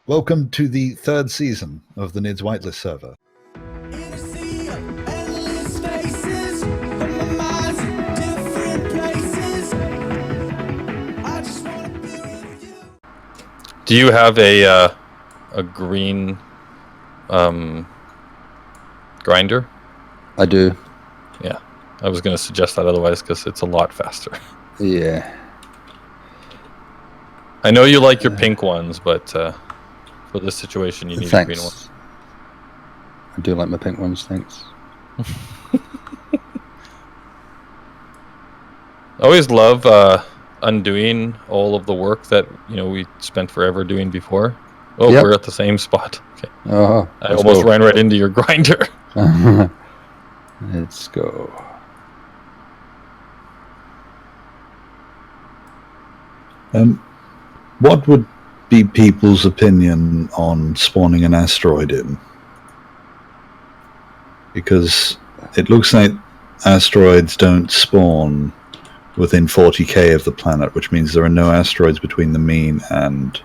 Welcome to the third season of the Nidd's Whitelist server. Do you have a green grinder? I do. Yeah, I was going to suggest that otherwise because it's a lot faster. Yeah. I know you like your pink ones, but for this situation, you need a green one. I do like my pink ones, thanks. I always love undoing all of the work that we spent forever doing before. Oh, yep. We're at the same spot. Okay. I almost ran right into your grinder. Let's go. What would be people's opinion on spawning an asteroid in? Because it looks like asteroids don't spawn within 40k of the planet, which means there are no asteroids between the mean and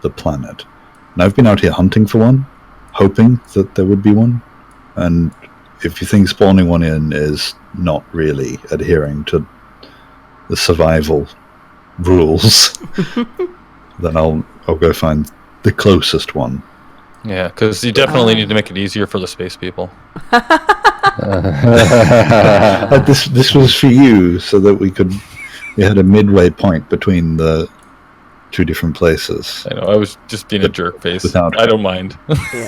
the planet. And I've been out here hunting for one, hoping that there would be one. And if you think spawning one in is not really adhering to the survival rules, then I'll go find the closest one. Yeah, because you definitely need to make it easier for the space people. This was for you, so that we had a midway point between the two different places. I know, I was just being a jerk face. I don't mind.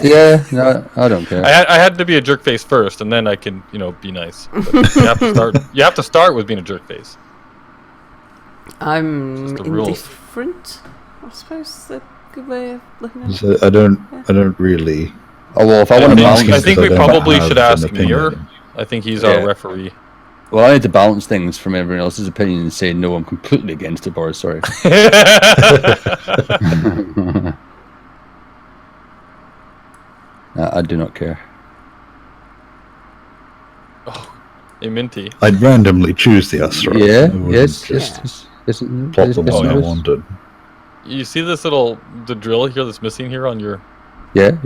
Yeah, no, I don't care. I had to be a jerk face first, and then I can, be nice. But you have to start with being a jerk face. I'm indifferent, I suppose. The good way of looking at it. So I don't really. Oh well, if I want to balance, I think we probably should ask Mir. I think he's our referee. Well, I need to balance things from everyone else's opinion and say no. I'm completely against it, Boris. Sorry. I do not care. Oh, hey, Minty. I'd randomly choose the asteroid. Yeah. Yes. Plot the one I wanted. You see this the drill here that's missing here on your... Yeah.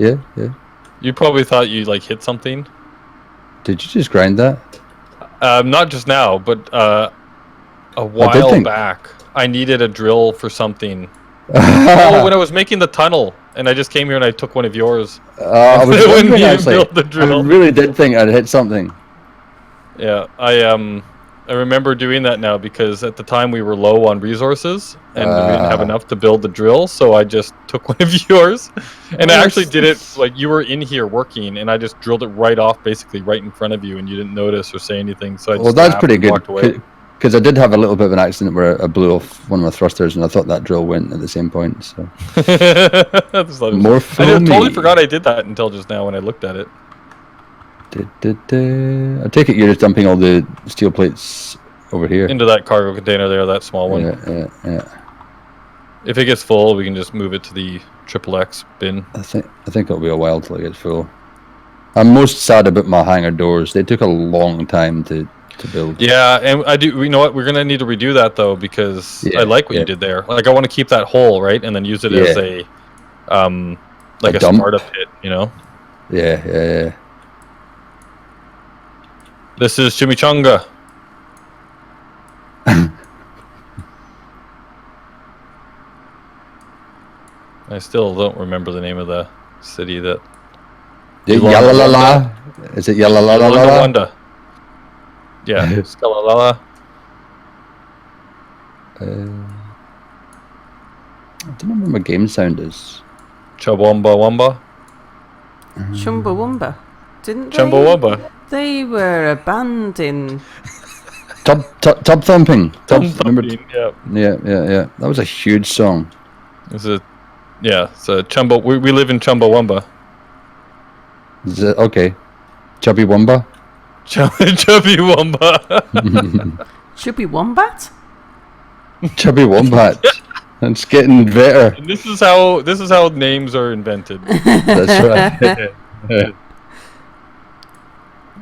You probably thought you hit something. Did you just grind that? Not just now, but a while back. I needed a drill for something. When I was making the tunnel, and I just came here and I took one of yours. I was wondering, actually. Built the drill. I really did think I'd hit something. Yeah, I remember doing that now because at the time we were low on resources and we didn't have enough to build the drill, so I just took one of yours. And I actually did it you were in here working, and I just drilled it right off, basically right in front of you, and you didn't notice or say anything. So I just that's pretty good, because I did have a little bit of an accident where I blew off one of my thrusters, and I thought that drill went at the same point. So I totally forgot I did that until just now when I looked at it. I take it you're just dumping all the steel plates over here into that cargo container there, that small one. Yeah. If it gets full, we can just move it to the XXX bin. I think it'll be a while till it gets full. I'm most sad about my hangar doors. They took a long time to build. Yeah, and I do. You know what? We're gonna need to redo that though, because I like what you did there. I want to keep that hole right, and then use it as a startup pit. Yeah. This is Chimichanga. I still don't remember the name of the city that... Yalalala? Is it Yalalala? Yeah, Skalalala. I don't know what my game sound is. Chumbawamba. Chumbawamba. Didn't they? Chumbawamba. They were a band in... Tub Thumping. Yeah. That was a huge song. It's a Chumbo. We live in Chumbawamba. Is it okay? Chubby Wumba? Chubby Wumba. Chubby Wombat? Chubby Wombat. It's getting better. And this is how names are invented. That's right.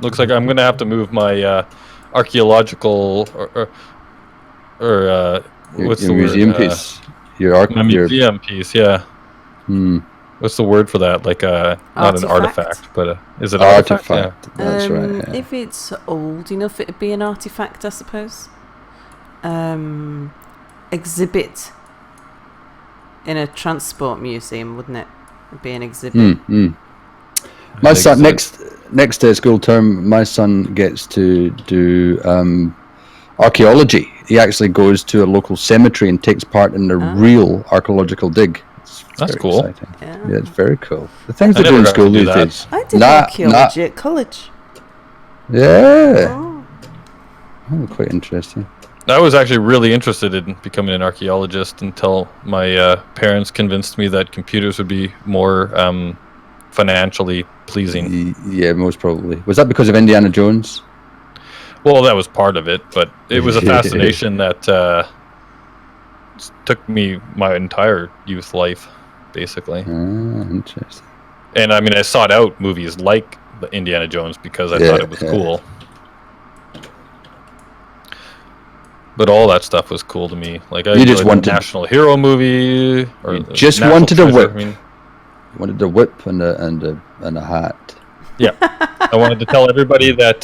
Looks like I'm gonna have to move my archaeological or what's your the museum word? piece. Your museum piece, yeah. What's the word for that? Like not an artifact, but is it artifact? Yeah. That's right. Yeah. If it's old enough, it'd be an artifact, I suppose. Exhibit in a transport museum, wouldn't it? It'd be an exhibit. My son next school term, my son gets to do archaeology. He actually goes to a local cemetery and takes part in a real archaeological dig. That's cool. Exciting. Yeah, it's very cool. The things they do in never got school to do these that. days. I did archaeology at college. Yeah. Oh. Oh, quite interesting. I was actually really interested in becoming an archaeologist until my parents convinced me that computers would be more financially pleasing. Yeah, most probably. Was that because of Indiana Jones? Well, that was part of it, but it was a fascination that took me my entire youth life, basically. Interesting. And I mean, I sought out movies like the Indiana Jones because I thought it was cool. But all that stuff was cool to me. Like I just wanted the National Hero movie, or just wanted a whip. You wanted a whip and a hat. Yeah, I wanted to tell everybody that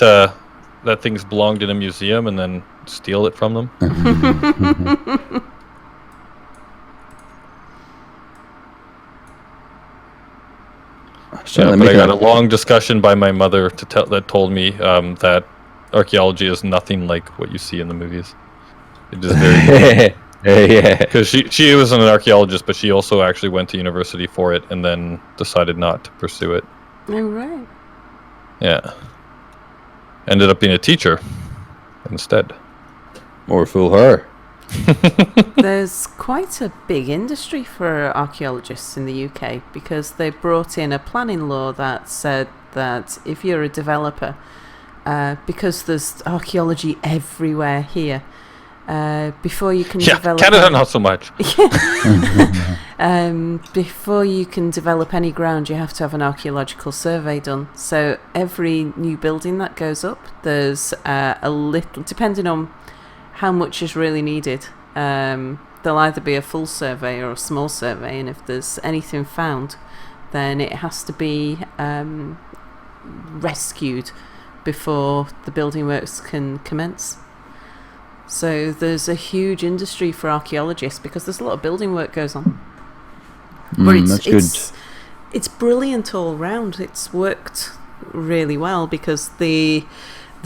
that things belonged in a museum and then steal it from them. But I got a long discussion by my mother that told me that archaeology is nothing like what you see in the movies. It is very because she was an archaeologist, but she also actually went to university for it and then decided not to pursue it. Oh, right. Yeah. Ended up being a teacher instead. Or fool her. There's quite a big industry for archaeologists in the UK because they brought in a planning law that said that if you're a developer, because there's archaeology everywhere here, before you can develop... Canada not so much. Before you can develop any ground, you have to have an archaeological survey done. So every new building that goes up, there's a little, depending on how much is really needed, there'll either be a full survey or a small survey, and if there's anything found, then it has to be rescued before the building works can commence. So there's a huge industry for archaeologists because there's a lot of building work goes on. But it's brilliant all round. It's worked really well because there's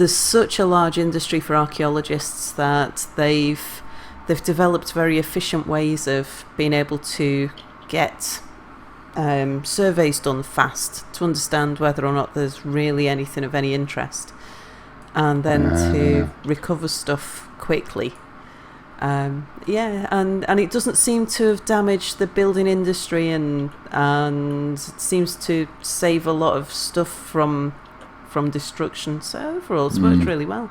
such a large industry for archaeologists that they've developed very efficient ways of being able to get surveys done fast to understand whether or not there's really anything of any interest, and then to recover stuff quickly. And it doesn't seem to have damaged the building industry, and it seems to save a lot of stuff from destruction. So overall, it's worked really well.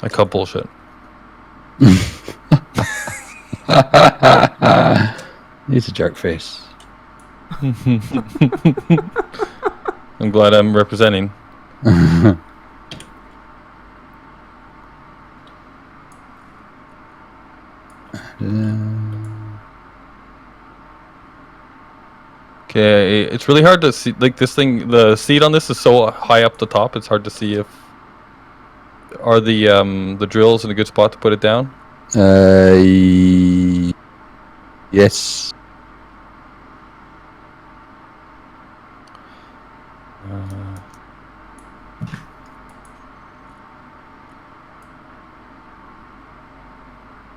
I call bullshit. He's a jerk face. I'm glad I'm representing. Okay, it's really hard to see. Like this thing, the seed on this is so high up the top. It's hard to see if are the drills in a good spot to put it down. Yes.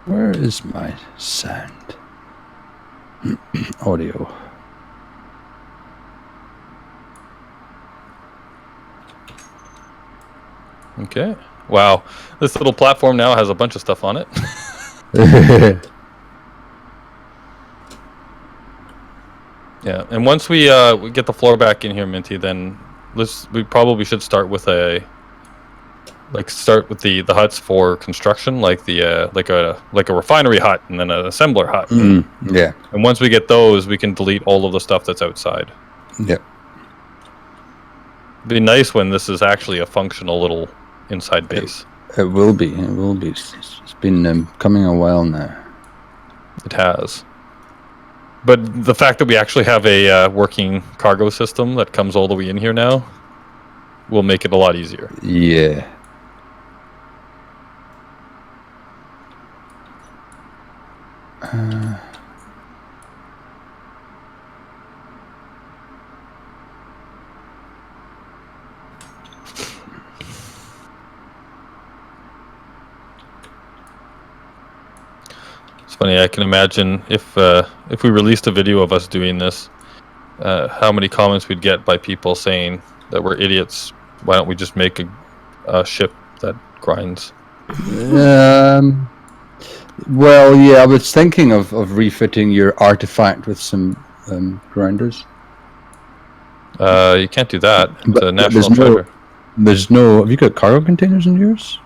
Where is my sound? Audio. Okay. Wow. This little platform now has a bunch of stuff on it. Yeah, and once we get the floor back in here, Minty, then we probably should start with the huts for construction, like like a refinery hut and then an assembler hut. Yeah. And once we get those, we can delete all of the stuff that's outside. Yep. It'd be nice when this is actually a functional little inside base. It will be. It will be. It's been coming a while now. It has. But the fact that we actually have a working cargo system that comes all the way in here now will make it a lot easier. Yeah. It's funny. I can imagine if we released a video of us doing this, how many comments we'd get by people saying that we're idiots. Why don't we just make a ship that grinds? Well, yeah, I was thinking of refitting your artifact with some grinders. You can't do that. It's But a national treasure. There's no. Have you got cargo containers in yours?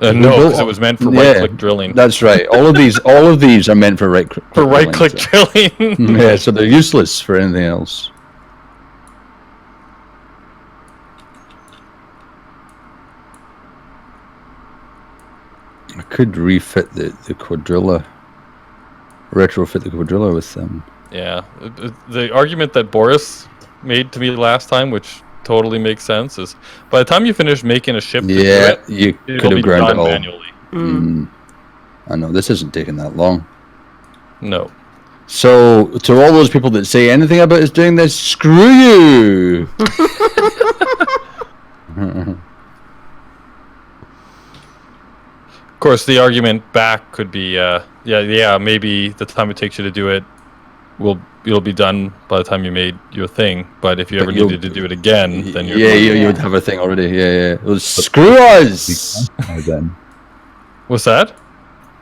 No, because it was meant for right-click drilling. That's right. All of these are meant for right-click. For right-click drilling. Yeah, so they're useless for anything else. I could refit the quadrilla, retrofit the quadrilla with them. Yeah, the argument that Boris made to me last time, which totally makes sense, is by the time you finish making a ship, Yeah, you could have ground it all manually. I know this isn't taking that long. No. So, to all those people that say anything about us doing this, screw you! Of course, the argument back could be, yeah, maybe the time it takes you to do it, it'll be done by the time you made your thing. But if you ever needed to do it again, then you would have a thing already. Yeah. Well, screw us! By then. What's that?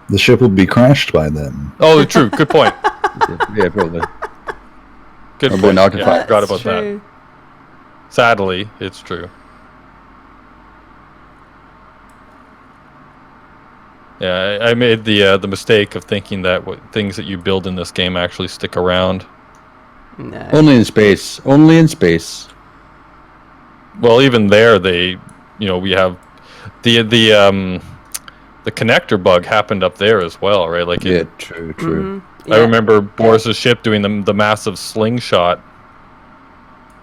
The ship will be crashed by then. Oh, true. Good point. Yeah, probably. Good Or point. an artifact. Yeah, I forgot about True. that. Sadly, it's true. Yeah, I made the mistake of thinking that things that you build in this game actually stick around. No. Only in space. Only in space. Well, even there, we have the connector bug happened up there as well, right? Like, Yeah, true. I remember Boris's ship doing the massive slingshot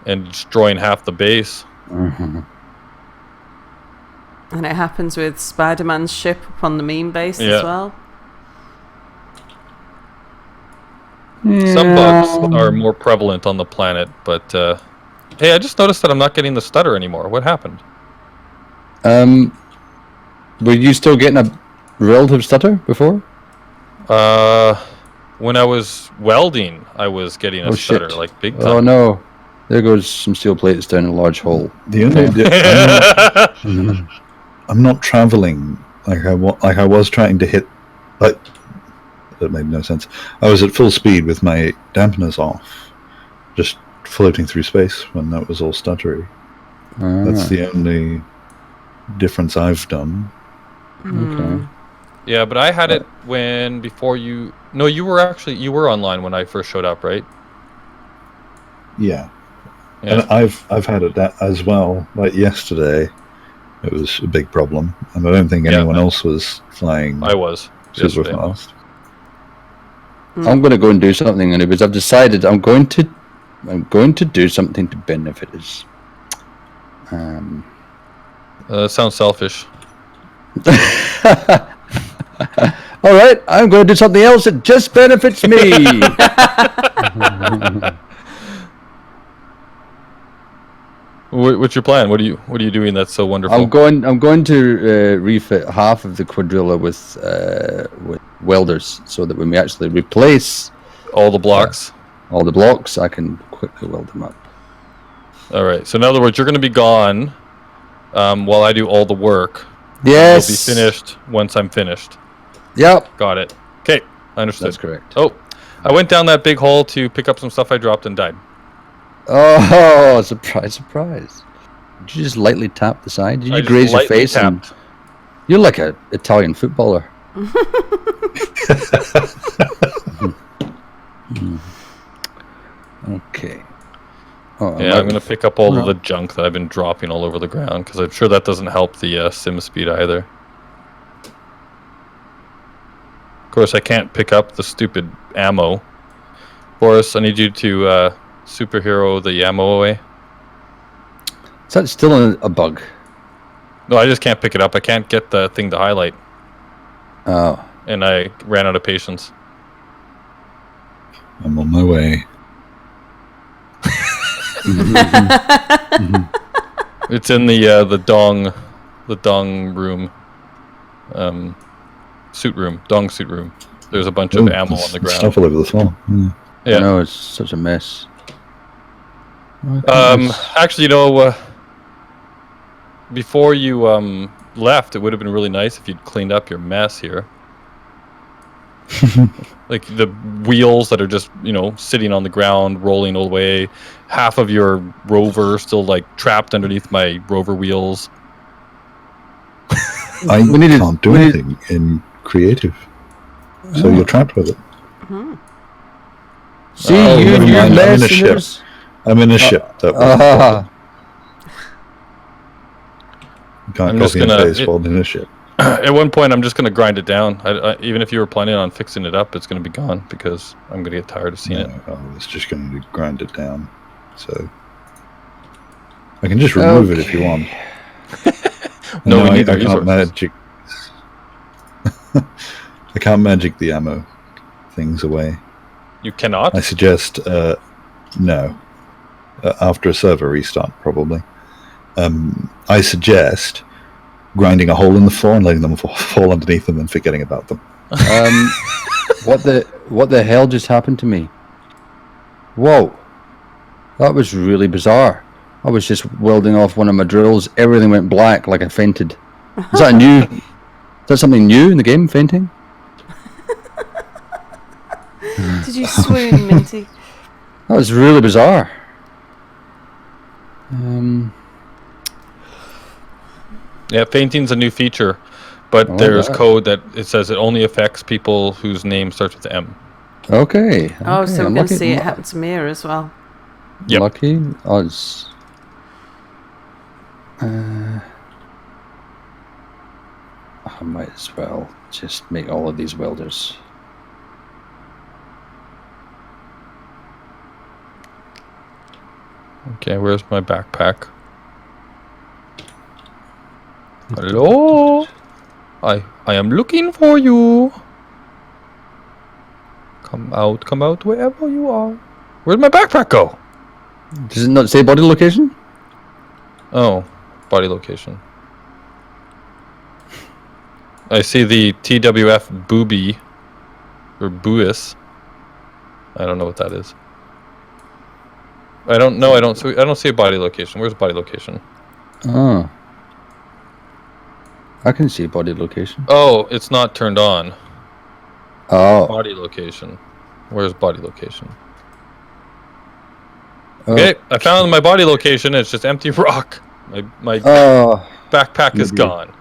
and destroying half the base. Mm-hmm. And it happens with Spider-Man's ship up on the meme base as well. Some bugs are more prevalent on the planet, but hey, I just noticed that I'm not getting the stutter anymore. What happened? Were you still getting a relative stutter before? When I was welding, I was getting a stutter, shit. like big time. Oh no. There goes some steel plates down a large hole. I'm not traveling like I was trying to hit. Like, that made no sense. I was at full speed with my dampeners off, just floating through space when that was all stuttery. That's the only difference I've done. Okay. Yeah, but I had it before you. No, you were online when I first showed up, right? Yeah. And I've had it as well. Like yesterday, it was a big problem, and I don't think anyone else was flying. I was super fast. I'm going to go and do something, Anubiz. I've decided I'm going to do something to benefit us. That sounds selfish. All right, I'm going to do something else that just benefits me. What's your plan? What are you doing that's so wonderful? I'm going to refit half of the quadrilla with welders, so that when we actually replace all the blocks, all the blocks, I can quickly weld them up. All right. So in other words, you're going to be gone while I do all the work. Yes. You'll be finished once I'm finished. Yep. Got it. Okay, I understood. That's correct. Oh, I went down that big hole to pick up some stuff I dropped and died. Oh, surprise! Did you just lightly tap the side? Did you graze your face? You're like an Italian footballer. Okay. Oh, Yeah, I'm going to pick up all of the junk that I've been dropping all over the ground, because I'm sure that doesn't help the sim speed either. Of course, I can't pick up the stupid ammo. Boris, I need you to superhero the ammo away. Is that still a bug? No, I just can't pick it up. I can't get the thing to highlight. Oh. And I ran out of patience. I'm on my way. It's in the dong room, suit room, dong suit room. There's a bunch of ammo on the ground. Stuff all over the floor. Yeah. I know, it's such a mess. Actually, before you left, it would have been really nice if you'd cleaned up your mess here. Like the wheels that are just, sitting on the ground, rolling all the way. Half of your rover still trapped underneath my rover wheels. I can't do anything in creative, so you're trapped with it. See, you're mess. I'm in a ship. I'm in a ship. Can't copy and paste while in a ship. At one point, I'm just going to grind it down. Even if you were planning on fixing it up, it's going to be gone because I'm going to get tired of seeing it. I was just going to grind it down. So I can just remove it if you want. No, we need the I can't resources. magic. I can't magic the ammo things away. You cannot? I suggest no. After a server restart, probably. I suggest grinding a hole in the floor and letting them fall underneath them and forgetting about them. What the hell just happened to me? Whoa. That was really bizarre. I was just welding off one of my drills. Everything went black like I fainted. Is that is that something new in the game, fainting? Did you swoon, Minty? That was really bizarre. Yeah, fainting's a new feature, but there's code that it says it only affects people whose name starts with M. Okay. Oh, so we're I'm going to lucky. see it happen to Mira as well. Yep. Lucky odds. I might as well just make all of these welders. Okay, where's my backpack? Hello? I am looking for you. Come out wherever you are. Where'd my backpack go? Does it not say body location? Oh, body location. I see the TWF booby or buis. I don't know what that is. I don't know. I don't see a body location. Where's body location? Oh. I can see body location. Oh, it's not turned on. Oh. Body location. Where's body location? Okay, I found my body location. It's just empty rock. My backpack is gone.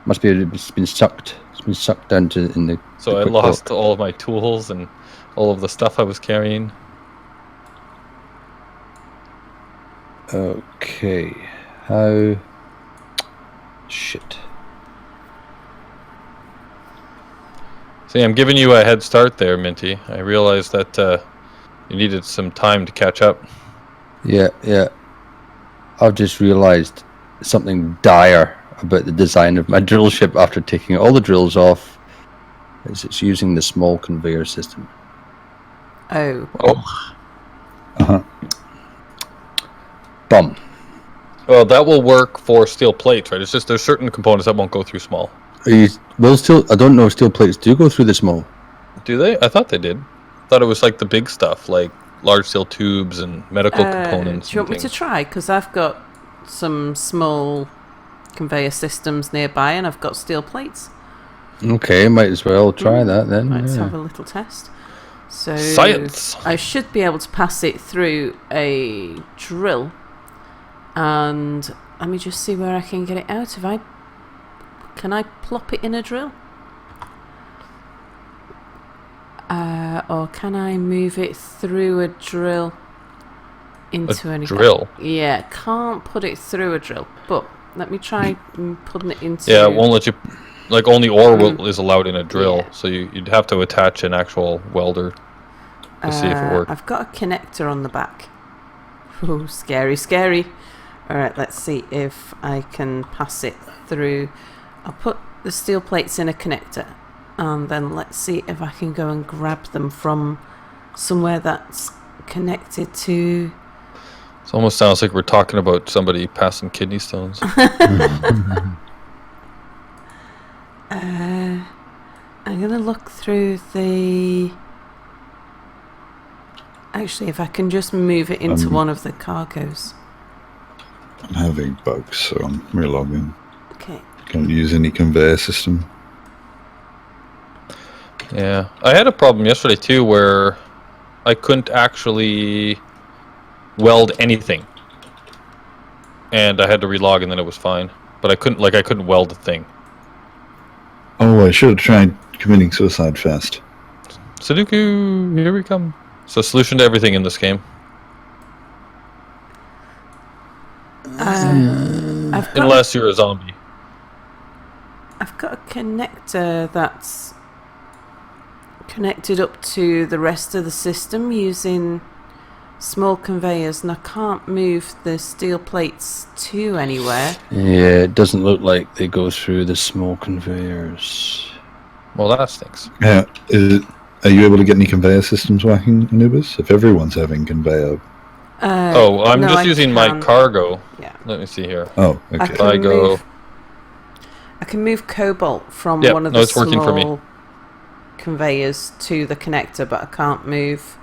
Must be it's been sucked. It's been sucked down to in the. So I lost all of my tools and all of the stuff I was carrying. Okay. How? Shit. See, I'm giving you a head start there, Minty. I realized that you needed some time to catch up. Yeah. I've just realized something dire about the design of my drill ship after taking all the drills off. Is it's using the small conveyor system. Oh. Bum. Well, that will work for steel plates, right? It's just there's certain components that won't go through small. I don't know if steel plates do go through the small. Do they? I thought they did. I thought it was like the big stuff, like large steel tubes and medical components. Do you want me to try? Because I've got some small conveyor systems nearby and I've got steel plates. Okay, might as well try that then. Let's have a little test. So Science! I should be able to pass it through a drill. And let me just see where I can get it out. Can I plop it in a drill? Or can I move it through a drill? into any drill. Yeah, can't put it through a drill. But let me try putting it into. Yeah, it won't let you. Like only ore is allowed in a drill, so you'd have to attach an actual welder to see if it works. I've got a connector on the back. Oh, scary, scary. All right, let's see if I can pass it through. I'll put the steel plates in a connector, and then let's see if I can go and grab them from somewhere that's connected to. It almost sounds like we're talking about somebody passing kidney stones. I'm going to look through the... Actually, if I can just move it into one of the cargoes. I'm having bugs, so I'm relogging. Okay. Can't use any conveyor system. Yeah, I had a problem yesterday too where I couldn't actually weld anything. And I had to relog and then it was fine. But I couldn't weld a thing. Oh, I should have tried committing suicide first. Sudoku, here we come. So solution to everything in this game. Unless you're a zombie. I've got a connector that's connected up to the rest of the system using small conveyors, and I can't move the steel plates to anywhere. Yeah, it doesn't look like they go through the small conveyors. Well, that stinks. Yeah, are you able to get any conveyor systems working, Anubiz? If everyone's having conveyor... I'm just using my cargo. Yeah. Let me see here. Oh, okay. I can move cobalt from one of the small conveyors to the connector, but I can't move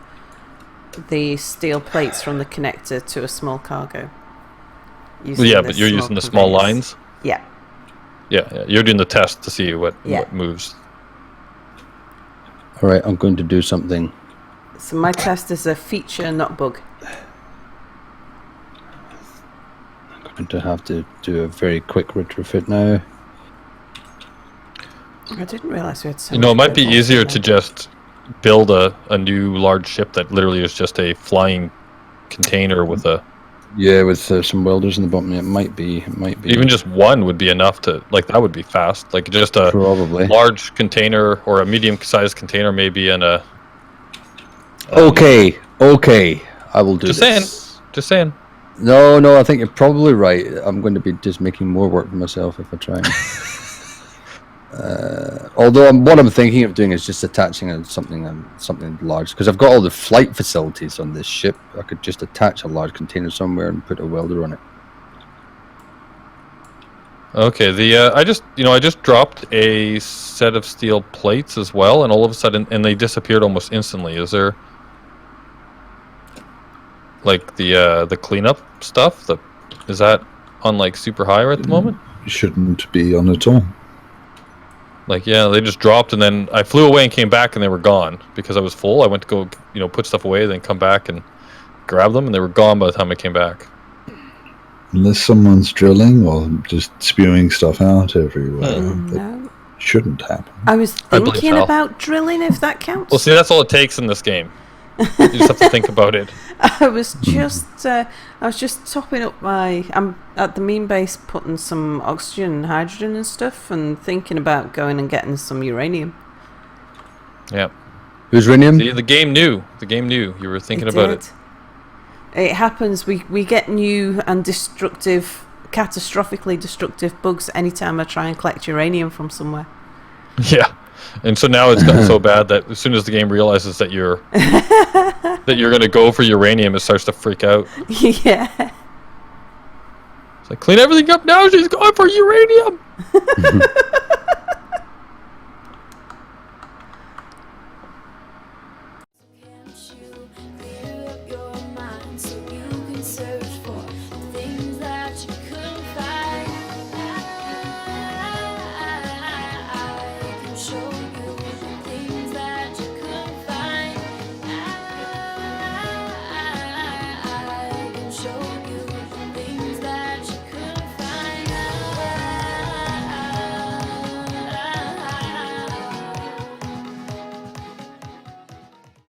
the steel plates from the connector to a small cargo. Yeah, but you're using the small lines? Yeah. Yeah, you're doing the test to see what moves. Alright, I'm going to do something. So my test is a feature, not bug. I'm going to have to do a very quick retrofit now. I didn't realise we had so it might be easier to just build a new large ship that literally is just a flying container with a... Yeah, with some welders in the bottom. It might be. Even just one would be enough to... Like, that would be fast. Like, just a large container or a medium-sized container maybe and a... Okay. I will do this. Just saying. No, I think you're probably right. I'm going to be just making more work for myself if I try. Although what I'm thinking of doing is just attaching something large, because I've got all the flight facilities on this ship. I could just attach a large container somewhere and put a welder on it. Okay, I just dropped a set of steel plates as well, and all of a sudden, and they disappeared almost instantly. Is there like the cleanup stuff? Is that on like super high at the moment? It shouldn't be on at all. Like, yeah, they just dropped, and then I flew away and came back, and they were gone because I was full. I went to go, put stuff away, then come back and grab them, and they were gone by the time I came back. Unless someone's drilling or just spewing stuff out everywhere, no. Shouldn't happen. I was thinking about drilling, if that counts. Well, see, that's all it takes in this game. You just have to think about it. I was just topping up I'm at the main base putting some oxygen and hydrogen and stuff, and thinking about going and getting some uranium. Yeah. Uranium? See, the game knew. You were thinking about it. It happens. We get new and catastrophically destructive bugs anytime I try and collect uranium from somewhere. Yeah. And so now it's gotten so bad that as soon as the game realizes that you're going to go for uranium, it starts to freak out.